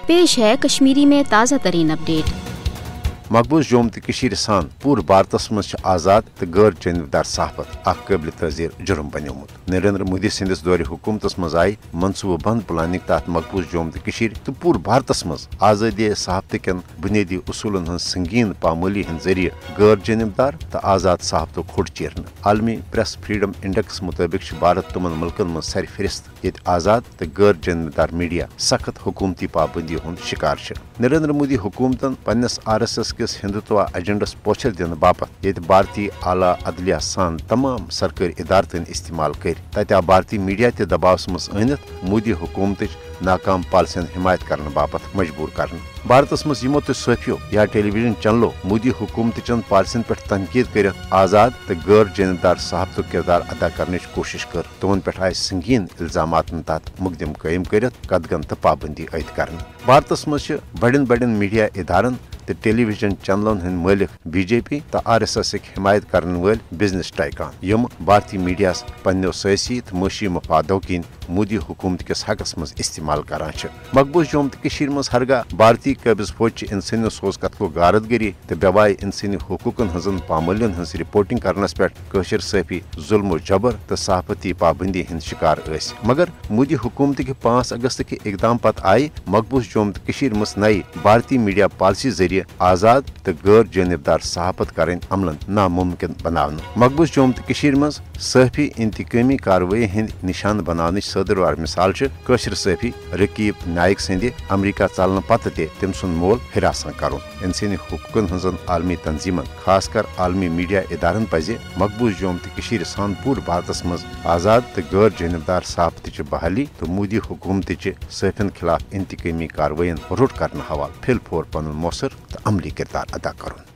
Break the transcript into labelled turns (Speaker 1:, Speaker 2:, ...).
Speaker 1: पेश है कश्मीरी में ताज़ा तरीन अपडेट।
Speaker 2: मकबूज जोम तो सान पूरे भारतस मज आज़ाद तो गैर जानबदार सहाफत काबिल तजीर जुर्म बनियोमुत। नरेंद्र मोदी सिंदिस दौर हुकूमतस मज आई मनसूबह बंद प्लानिंग तहत मकबूज जोम तो पूरे भारतस मज आज़ादी सहाफत कन बुनियादी उसूलन हज संगीन पामाली हंद जरिए गैर जानबदार तो आज़ाद सहाफत खोट चीरन। आलमी प्रेस फ्रीडम इंडेक्स मुताबिक भारत तमन मुल्कन मज सर फहरिस्त ये आज़ाद तो गैर जानबदार मीडिया सख्त हुकूमती पाबंदी हंद शिकार। नरेंद्र मोदी हुकूमतन पन्नस RSS किस हिंदुत्व एजेंडस पोछल दिन बापत ये भारतीय आला अदलिया सान तमाम सरकारी इदारतन इस्तेमाल कर तत्या भारतीय मीडिया ते दबाव मज अनित मोदी हुकूमत नाकाम पॉलिसियन हिमायत करने बापत मजबूर कर। भारतस मज यमो तो सफियो या टेलीविजन चैनलों मोदी हुकूमत चन पॉलिसियन पे तनकीद कर आज़ाद तो गैर जानबदार सहाफत किरदार अदा करने कोशिश कर तमन पे आय संगीन इल्जामात तहत मुकदम कायम कर कदगन तो पाबंदी आयद कर। भारतस मज बड़न बड़न मीडिया इदारन तो टेलीविजन चैनलन हंद मालिक BJP तो RSS हिमायत करने वाल बिजनेस टाइकान यम भारतीय मीडिया पन्नो सियासी तो मशी मफादों किन मोदी हुकूमत किस हकस मज इस्तेमाल करान। मकबूज जोम तो मज हरगा भारतीय कब्ज फौज इंसानी सोज कतलो गारदगरी तो बेवाय इंसानी हकूकन हजन पामलियन हज रिपोर्टिंग करनस पे कशर सफी जुल्म जबर तो सहाफती पाबंदी हंद शिकार ऐस। मगर मोदी हुकूमत के 5 अगस्त के इकदाम पत आई मकबूज जोम तो मज नई भारतीय मीडिया पॉलिसी जरिए आज़ाद तो गैर जानबदार सहाफत करें अमलन नामुमकिन बनावन। मकबूज जोम तो मज सफी इंतकामी कार्रवाई हंद निशान बनाने सदरवार मिसाल कशर सफी रकीब नायक सद अमरीका चलन पत तम सुन मोल हिरासन कर। इंसानी हकूकन हजन आलमी तंजीमन खासकर आलमी मीडिया इदारन पज मकबूज जोम तो सान पूरे भारतस मज आज़ाद तो गैर जानबदार सहाफत बहाली तो मोदी हुकूमत सफिन खिलाफ इंतकामी कार्रवाइन रुट कर हवाल फिल फोर पन मौसर तो अमली किरदार अदा कर।